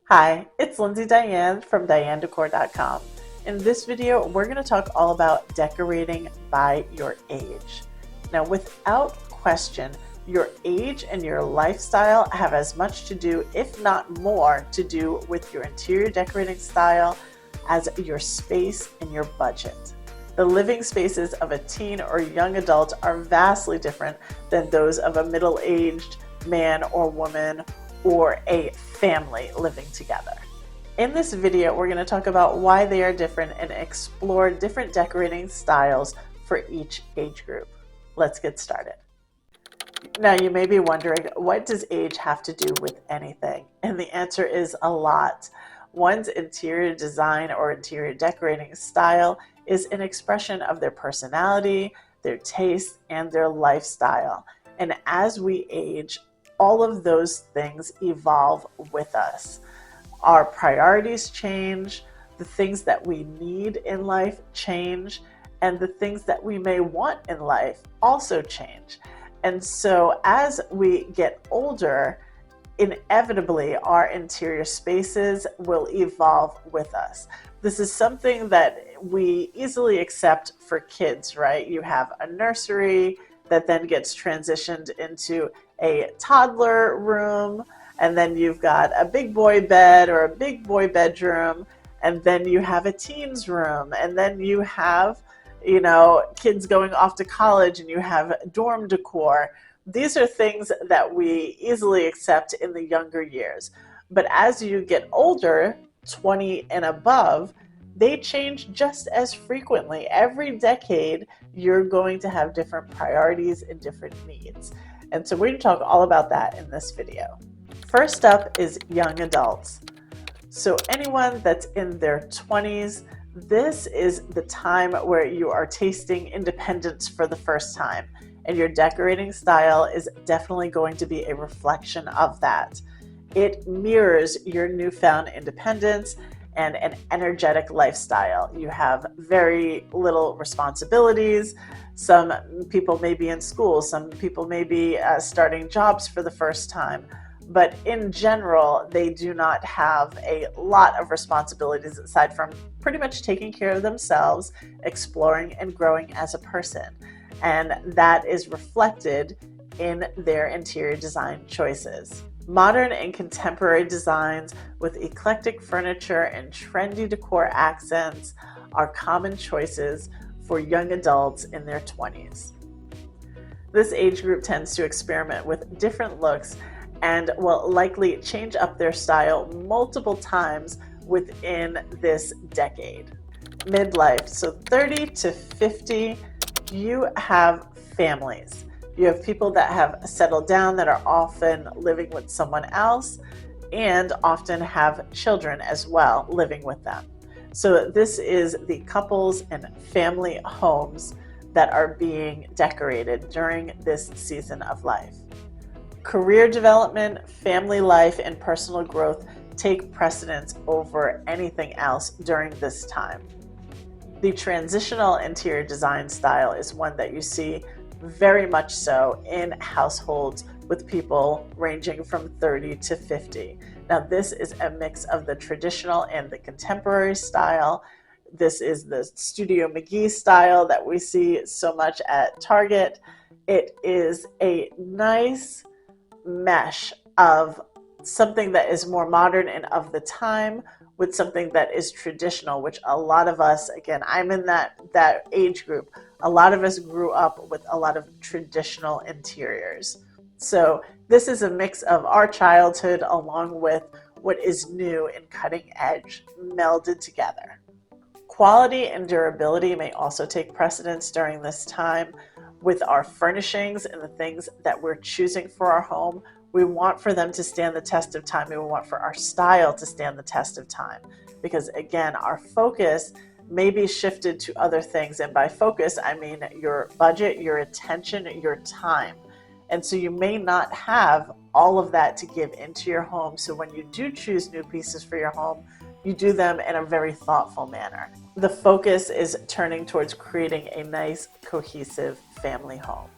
Hi, it's Lindsay Diane from DianeDecor.com. In this video, we're going to talk all about decorating by your age. Now, without question, your age and your lifestyle have as much to do, if not more, to do with your interior decorating style as your space and your budget. The living spaces of a teen or young adult are vastly different than those of a middle-aged man or woman or a family living together. In this video, we're going to talk about why they are different and explore different decorating styles for each age group. Let's get started. Now, you may be wondering, what does age have to do with anything? And the answer is a lot. One's interior design or interior decorating style is an expression of their personality, their taste, and their lifestyle. And as we age, all of those things evolve with us. Our priorities change, the things that we need in life change, and the things that we may want in life also change. And so as we get older, inevitably our interior spaces will evolve with us. This is something that we easily accept for kids, right? You have a nursery that then gets transitioned into a toddler room, and then you've got a big boy bed or a big boy bedroom, and then you have a teens room, and then you have, kids going off to college and you have dorm decor. These are things that we easily accept in the younger years. But as you get older, 20 and above, they change just as frequently. Every decade, you're going to have different priorities and different needs. And so we're going to talk all about that in this video. First up is young adults. So anyone that's in their 20s, this is the time where you are tasting independence for the first time. And your decorating style is definitely going to be a reflection of that. It mirrors your newfound independence and an energetic lifestyle. You have very little responsibilities. Some people may be in school, some people may be starting jobs for the first time, but in general, they do not have a lot of responsibilities aside from pretty much taking care of themselves, exploring and growing as a person. And that is reflected in their interior design choices. Modern and contemporary designs with eclectic furniture and trendy decor accents are common choices for young adults in their 20s. This age group tends to experiment with different looks and will likely change up their style multiple times within this decade. Midlife, so 30 to 50, you have families. You have people that have settled down that are often living with someone else and often have children as well living with them. So this is the couples and family homes that are being decorated during this season of life. Career development, family life, and personal growth take precedence over anything else during this time. The transitional interior design style is one that you see very much so in households with people ranging from 30 to 50. Now, this is a mix of the traditional and the contemporary style. This is the Studio McGee style that we see so much at Target. It is a nice mesh of something that is more modern and of the time with something that is traditional, which a lot of us, again, I'm in that age group, a lot of us grew up with a lot of traditional interiors. So this is a mix of our childhood along with what is new and cutting edge melded together. Quality and durability may also take precedence during this time. With our furnishings and the things that we're choosing for our home, we want for them to stand the test of time. We want for our style to stand the test of time. Because again, our focus may be shifted to other things. And by focus, I mean your budget, your attention, your time. And so you may not have all of that to give into your home. So when you do choose new pieces for your home, you do them in a very thoughtful manner. The focus is turning towards creating a nice, cohesive family home.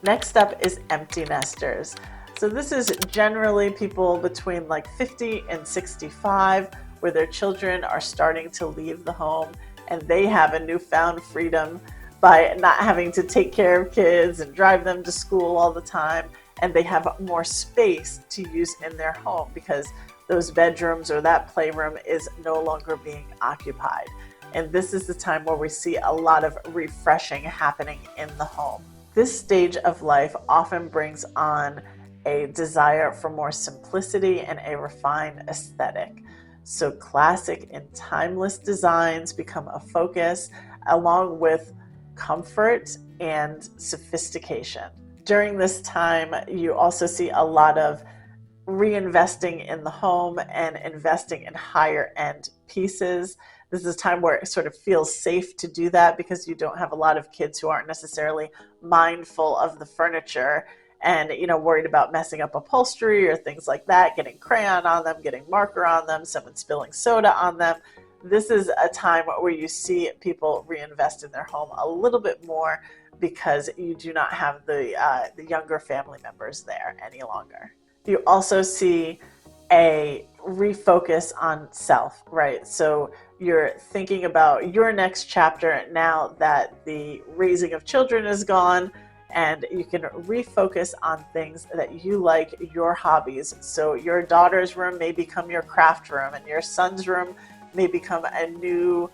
Next up is empty nesters. So this is generally people between like 50 and 65, where their children are starting to leave the home and they have a newfound freedom by not having to take care of kids and drive them to school all the time. And they have more space to use in their home because those bedrooms or that playroom is no longer being occupied. And this is the time where we see a lot of refreshing happening in the home. This stage of life often brings on a desire for more simplicity and a refined aesthetic. So classic and timeless designs become a focus, along with comfort and sophistication. During this time, you also see a lot of reinvesting in the home and investing in higher end pieces. This is a time where it sort of feels safe to do that because you don't have a lot of kids who aren't necessarily mindful of the furniture and worried about messing up upholstery or things like that, getting crayon on them, getting marker on them, someone spilling soda on them. This is a time where you see people reinvest in their home a little bit more because you do not have the younger family members there any longer. You also see a refocus on self, right? So you're thinking about your next chapter now that the raising of children is gone, and you can refocus on things that you like, your hobbies. So your daughter's room may become your craft room, and your son's room may become a new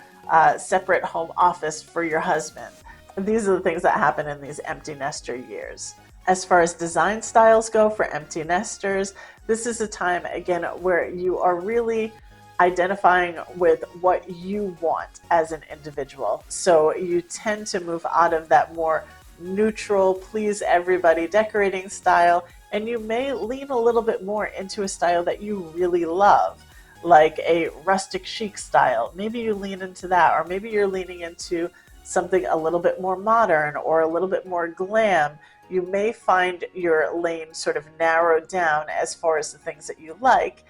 separate home office for your husband. These are the things that happen in these empty nester years. As far as design styles go for empty nesters, this is a time, again, where you are really identifying with what you want as an individual. So you tend to move out of that more neutral, please everybody decorating style, and you may lean a little bit more into a style that you really love, like a rustic chic style. Maybe you lean into that, or maybe you're leaning into something a little bit more modern or a little bit more glam. You may find your lane sort of narrowed down as far as the things that you like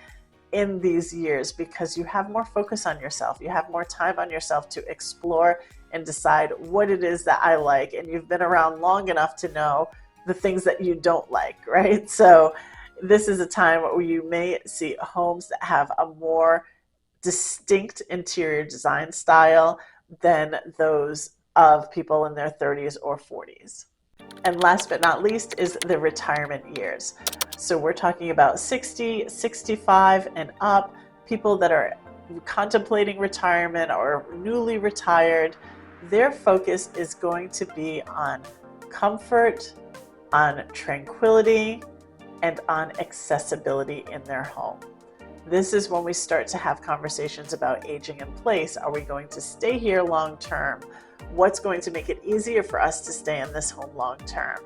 in these years because you have more focus on yourself. You have more time on yourself to explore and decide what it is that I like. And you've been around long enough to know the things that you don't like, right? So this is a time where you may see homes that have a more distinct interior design style than those of people in their 30s or 40s. And last but not least is the retirement years. So we're talking about 60, 65 and up, people that are contemplating retirement or newly retired. Their focus is going to be on comfort, on tranquility, and on accessibility in their home. This is when we start to have conversations about aging in place. Are we going to stay here long term? What's going to make it easier for us to stay in this home long term?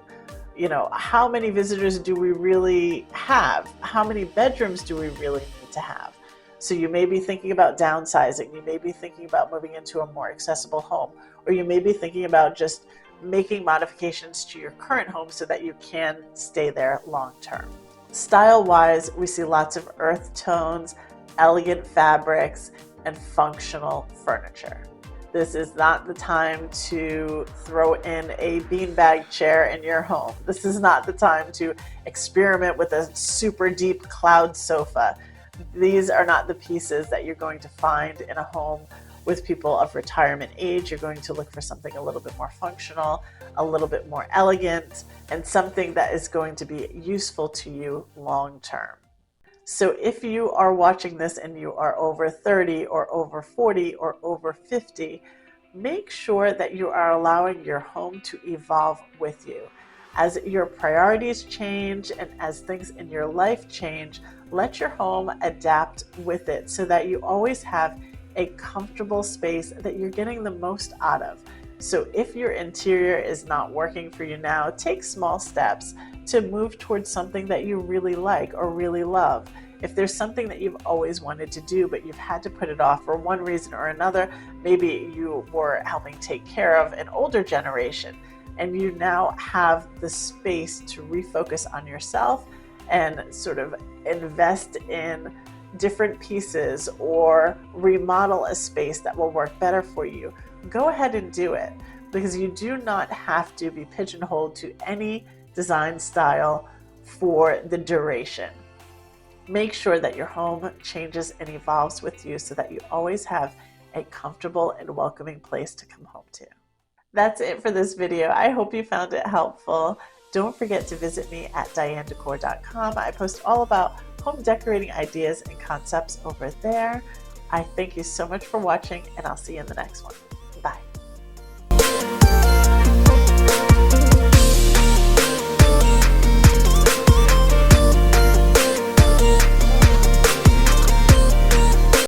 How many visitors do we really have? How many bedrooms do we really need to have? So you may be thinking about downsizing. You may be thinking about moving into a more accessible home, or you may be thinking about just making modifications to your current home so that you can stay there long term. Style-wise, we see lots of earth tones, elegant fabrics, and functional furniture. This is not the time to throw in a beanbag chair in your home. This is not the time to experiment with a super deep cloud sofa. These are not the pieces that you're going to find in a home with people of retirement age. You're going to look for something a little bit more functional, a little bit more elegant, and something that is going to be useful to you long term. So if you are watching this and you are over 30 or over 40 or over 50, make sure that you are allowing your home to evolve with you. As your priorities change and as things in your life change, let your home adapt with it so that you always have a comfortable space that you're getting the most out of. So if your interior is not working for you now, take small steps to move towards something that you really like or really love. If there's something that you've always wanted to do, but you've had to put it off for one reason or another, maybe you were helping take care of an older generation and you now have the space to refocus on yourself and sort of invest in different pieces or remodel a space that will work better for you, go ahead and do it, because you do not have to be pigeonholed to any design style for the duration. Make sure that your home changes and evolves with you so that you always have a comfortable and welcoming place to come home to. That's it for this video. I hope you found it helpful. Don't forget to visit me at dianedecor.com. I post all about home decorating ideas and concepts over there. I thank you so much for watching, and I'll see you in the next one.